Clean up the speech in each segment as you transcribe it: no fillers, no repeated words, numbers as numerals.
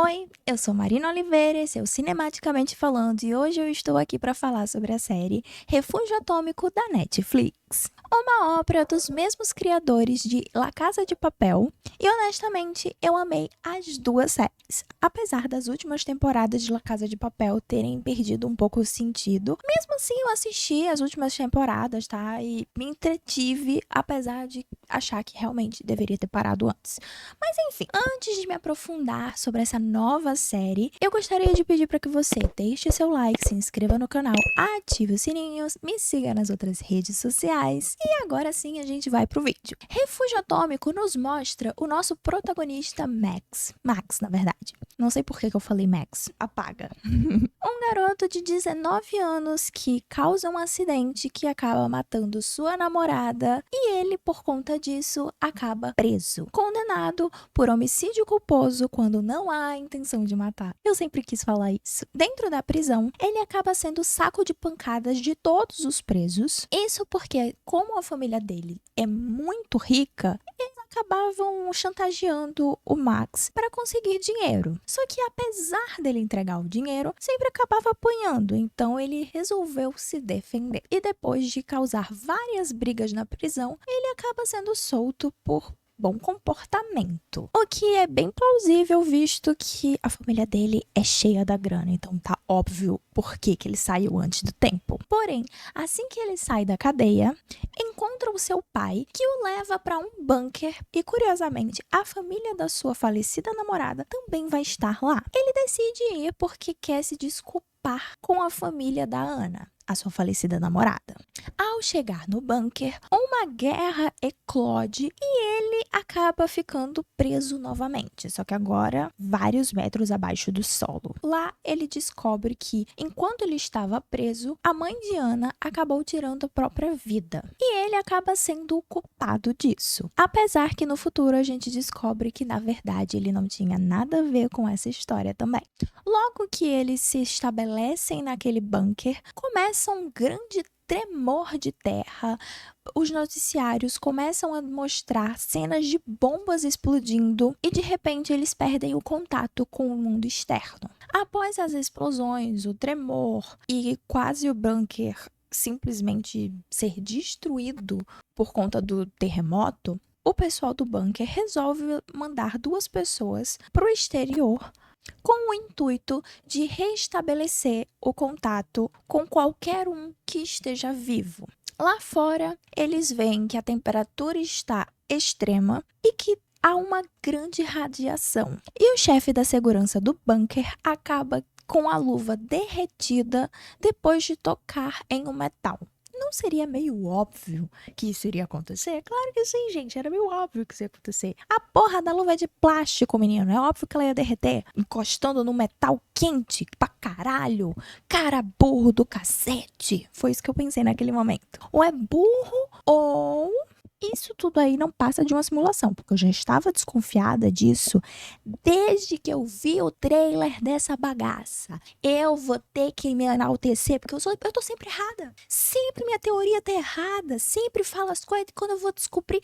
Oi, eu sou Marina Oliveira, esse é o Cinematicamente Falando e hoje eu estou aqui para falar sobre a série Refúgio Atômico da Netflix. Uma obra dos mesmos criadores de La Casa de Papel e honestamente eu amei as duas séries. Apesar das últimas temporadas de La Casa de Papel terem perdido um pouco o sentido, mesmo assim eu assisti as últimas temporadas, tá? E me entretive, apesar de achar que realmente deveria ter parado antes. Mas enfim, antes de me aprofundar sobre essa nova série, eu gostaria de pedir para que você deixe seu like, se inscreva no canal, ative os sininhos, me siga nas outras redes sociais. E agora sim a gente vai pro vídeo. Refúgio Atômico nos mostra o nosso protagonista Max. Max, na verdade. Não sei por que eu falei Max. Apaga. Um garoto de 19 anos que causa um acidente que acaba matando sua namorada e ele, por conta disso, acaba preso, condenado por homicídio culposo quando não há intenção de matar. Eu sempre quis falar isso. Dentro da prisão, ele acaba sendo saco de pancadas de todos os presos. Isso porque, como a família dele é muito rica, acabavam chantageando o Max para conseguir dinheiro. Só que apesar dele entregar o dinheiro, sempre acabava apanhando, então ele resolveu se defender. E depois de causar várias brigas na prisão, ele acaba sendo solto por bom comportamento. O que é bem plausível, visto que a família dele é cheia da grana, então tá óbvio por que ele saiu antes do tempo. Porém, assim que ele sai da cadeia, encontra o seu pai, que o leva para um bunker e, curiosamente, a família da sua falecida namorada também vai estar lá. Ele decide ir porque quer se desculpar com a família da Ana, a sua falecida namorada. Ao chegar no bunker, uma guerra eclode e ele acaba ficando preso novamente, só que agora vários metros abaixo do solo. Lá ele descobre que, enquanto ele estava preso, a mãe de Ana acabou tirando a própria vida e ele acaba sendo o culpado disso. Apesar que no futuro a gente descobre que, na verdade, ele não tinha nada a ver com essa história também. Logo que eles se estabelecem naquele bunker, começa um grande tremor de terra. Os noticiários começam a mostrar cenas de bombas explodindo e de repente eles perdem o contato com o mundo externo. Após as explosões, o tremor e quase o bunker simplesmente ser destruído por conta do terremoto, o pessoal do bunker resolve mandar 2 pessoas para o exterior com o intuito de restabelecer o contato com qualquer um que esteja vivo. Lá fora, eles veem que a temperatura está extrema e que há uma grande radiação. E o chefe da segurança do bunker acaba com a luva derretida depois de tocar em um metal. Não seria meio óbvio que isso iria acontecer? Claro que sim, gente. Era meio óbvio que isso ia acontecer. A porra da luva é de plástico, menino. É óbvio que ela ia derreter. Encostando no metal quente pra caralho. Cara burro do cacete. Foi isso que eu pensei naquele momento. Ou é burro, ou isso tudo aí não passa de uma simulação, porque eu já estava desconfiada disso desde que eu vi o trailer dessa bagaça. Eu vou ter que me enaltecer, porque eu tô sempre errada. Sempre minha teoria tá errada. Sempre falo as coisas e quando eu vou descobrir,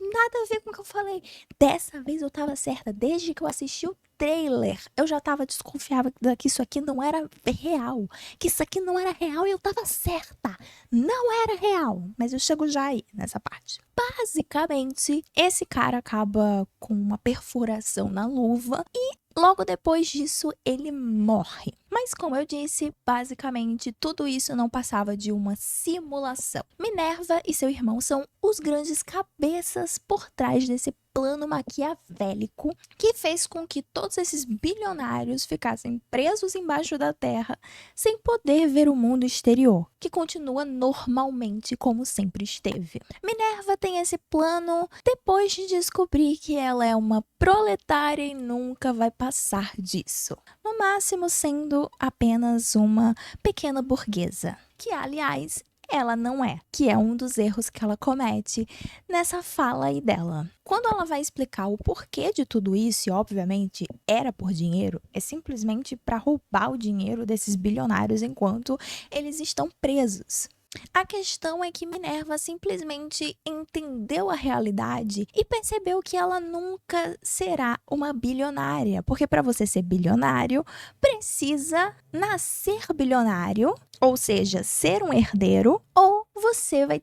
nada a ver com o que eu falei. Dessa vez eu tava certa, desde que eu assisti o trailer. Eu já tava desconfiada que isso aqui não era real. Que isso aqui não era real e eu tava certa. Não era real. Mas eu chego já aí, nessa parte. Basicamente, esse cara acaba com uma perfuração na luva e logo depois disso ele morre. Mas como eu disse, basicamente tudo isso não passava de uma simulação. Minerva e seu irmão são os grandes cabeças por trás desse plano maquiavélico que fez com que todos esses bilionários ficassem presos embaixo da terra sem poder ver o mundo exterior, que continua normalmente como sempre esteve. Minerva tem esse plano depois de descobrir que ela é uma proletária e nunca vai passar disso. No máximo sendo apenas uma pequena burguesa, que aliás ela não é, que é um dos erros que ela comete nessa fala aí dela. Quando ela vai explicar o porquê de tudo isso, e obviamente era por dinheiro, é simplesmente para roubar o dinheiro desses bilionários enquanto eles estão presos. A questão é que Minerva simplesmente entendeu a realidade e percebeu que ela nunca será uma bilionária, porque para você ser bilionário, precisa nascer bilionário, ou seja, ser um herdeiro, ou você vai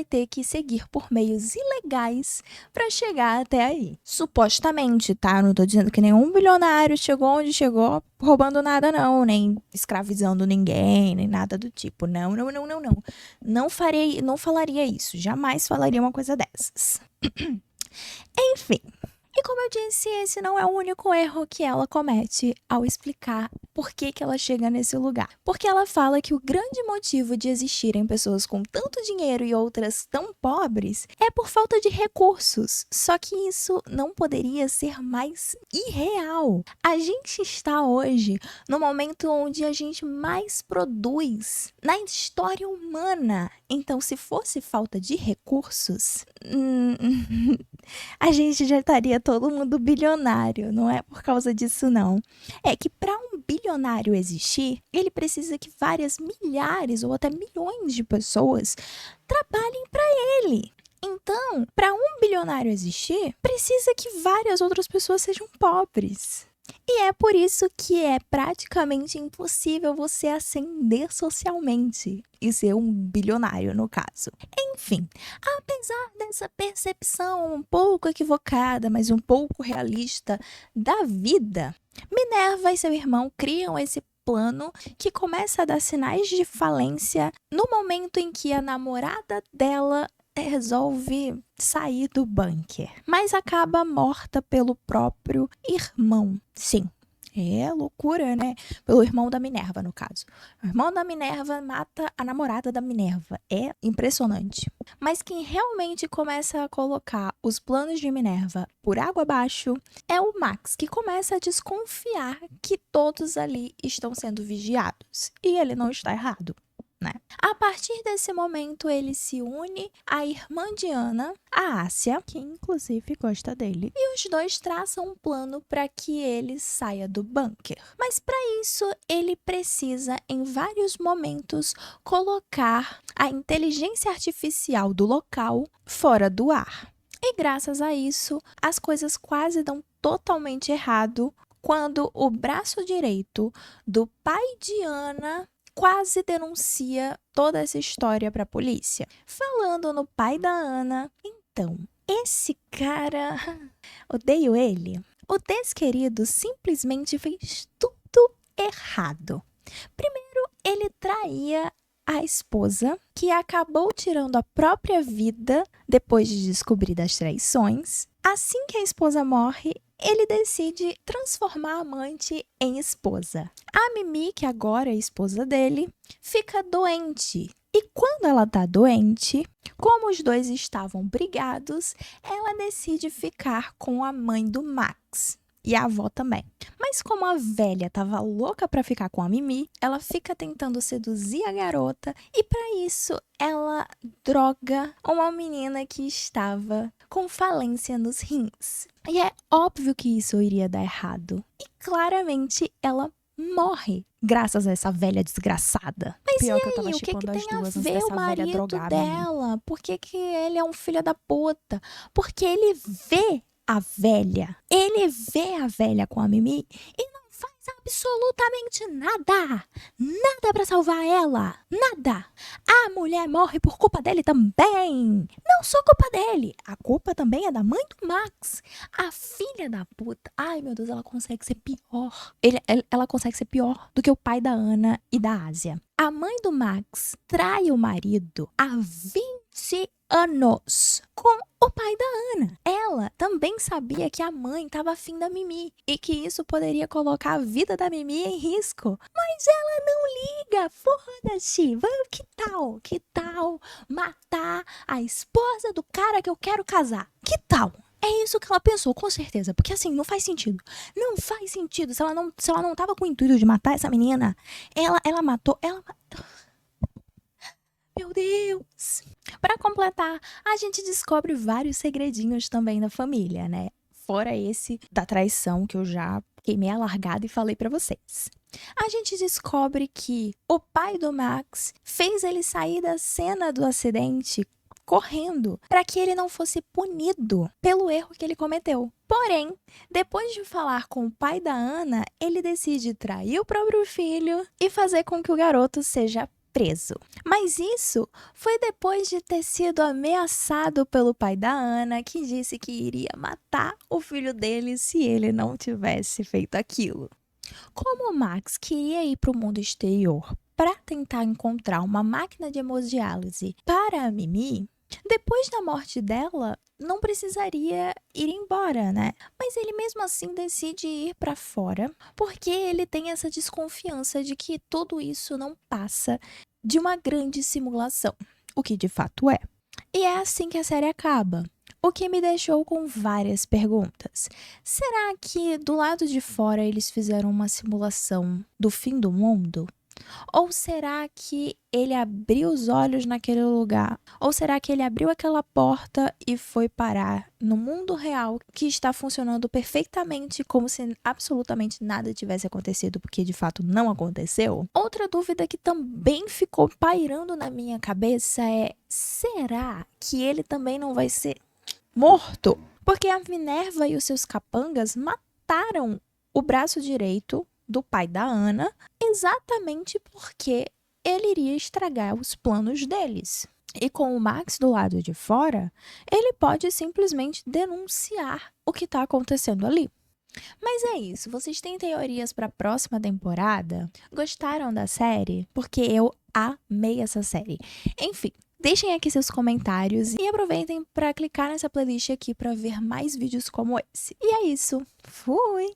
ter que seguir por meios ilegais para chegar até aí. Supostamente, tá? Não tô dizendo que nenhum bilionário chegou onde chegou roubando nada não, nem escravizando ninguém, nem nada do tipo. Não, não, não, não, não. Não falaria isso. Jamais falaria uma coisa dessas. Enfim. E como eu disse, esse não é o único erro que ela comete ao explicar por que ela chega nesse lugar. Porque ela fala que o grande motivo de existirem pessoas com tanto dinheiro e outras tão pobres é por falta de recursos. Só que isso não poderia ser mais irreal. A gente está hoje no momento onde a gente mais produz na história humana. Então, se fosse falta de recursos, a gente já estaria todo mundo bilionário, não é por causa disso não. É que para um bilionário existir, ele precisa que várias milhares ou até milhões de pessoas trabalhem para ele. Então, para um bilionário existir, precisa que várias outras pessoas sejam pobres. E é por isso que é praticamente impossível você ascender socialmente e ser um bilionário, no caso. Enfim, apesar dessa percepção um pouco equivocada, mas um pouco realista da vida, Minerva e seu irmão criam esse plano que começa a dar sinais de falência no momento em que a namorada dela resolve sair do bunker, mas acaba morta pelo próprio irmão. Sim, é loucura, né? Pelo irmão da Minerva, no caso. O irmão da Minerva mata a namorada da Minerva. É impressionante. Mas quem realmente começa a colocar os planos de Minerva por água abaixo é o Max, que começa a desconfiar que todos ali estão sendo vigiados. E ele não está errado. Né? A partir desse momento, ele se une à irmã de Ana, a Ásia, que inclusive gosta dele, e os dois traçam um plano para que ele saia do bunker. Mas para isso, ele precisa, em vários momentos, colocar a inteligência artificial do local fora do ar. E graças a isso, as coisas quase dão totalmente errado quando o braço direito do pai de Ana quase denuncia toda essa história para a polícia. Falando no pai da Ana, então, esse cara, odeio ele. O desquerido simplesmente fez tudo errado. Primeiro, ele traía a esposa, que acabou tirando a própria vida depois de descobrir das traições. Assim que a esposa morre, ele decide transformar a amante em esposa. A Mimi, que agora é a esposa dele, fica doente. E quando ela tá doente, como os dois estavam brigados, ela decide ficar com a mãe do Max. E a avó também. Mas como a velha tava louca pra ficar com a Mimi, ela fica tentando seduzir a garota e para isso ela droga uma menina que estava com falência nos rins. E é óbvio que isso iria dar errado. E claramente ela morre graças a essa velha desgraçada. Mas Pior e que eu tava aí, o que shippando as tem a duas antes ver dessa o velha marido drogar a menina. dela? Por que ele é um filho da puta? Porque ele vê a velha. Ele vê a velha com a Mimi e não faz absolutamente nada. Nada pra salvar ela. Nada. A mulher morre por culpa dele também. Não só culpa dele. A culpa também é da mãe do Max. A filha da puta. Ai, meu Deus, ela consegue ser pior. Ela consegue ser pior do que o pai da Ana e da Ásia. A mãe do Max trai o marido há 20 anos com o pai da Ana. Ela também sabia que a mãe estava afim da Mimi e que isso poderia colocar a vida da Mimi em risco. Mas ela não liga, foda-se. Que tal? Que tal matar a esposa do cara que eu quero casar? Que tal? É isso que ela pensou, com certeza. Porque assim, não faz sentido. Não faz sentido. Se ela não tava com o intuito de matar essa menina, ela matou. Meu Deus! Para completar, a gente descobre vários segredinhos também da família, né? Fora esse da traição que eu já fiquei meio alargada e falei pra vocês. A gente descobre que o pai do Max fez ele sair da cena do acidente correndo para que ele não fosse punido pelo erro que ele cometeu. Porém, depois de falar com o pai da Ana, ele decide trair o próprio filho e fazer com que o garoto seja preso. Mas isso foi depois de ter sido ameaçado pelo pai da Ana, que disse que iria matar o filho dele se ele não tivesse feito aquilo. Como o Max queria ir para o mundo exterior para tentar encontrar uma máquina de hemodiálise para a Mimi, depois da morte dela, não precisaria ir embora, né? Mas ele mesmo assim decide ir para fora, porque ele tem essa desconfiança de que tudo isso não passa de uma grande simulação, o que de fato é. E é assim que a série acaba. O que me deixou com várias perguntas. Será que do lado de fora eles fizeram uma simulação do fim do mundo? Ou será que ele abriu os olhos naquele lugar? Ou será que ele abriu aquela porta e foi parar no mundo real que está funcionando perfeitamente como se absolutamente nada tivesse acontecido, porque de fato não aconteceu? Outra dúvida que também ficou pairando na minha cabeça é: será que ele também não vai ser morto? Porque a Minerva e os seus capangas mataram o braço direito do pai da Ana exatamente porque ele iria estragar os planos deles. E com o Max do lado de fora, ele pode simplesmente denunciar o que está acontecendo ali. Mas é isso, vocês têm teorias para a próxima temporada? Gostaram da série? Porque eu amei essa série. Enfim, deixem aqui seus comentários e aproveitem para clicar nessa playlist aqui para ver mais vídeos como esse. E é isso. Fui!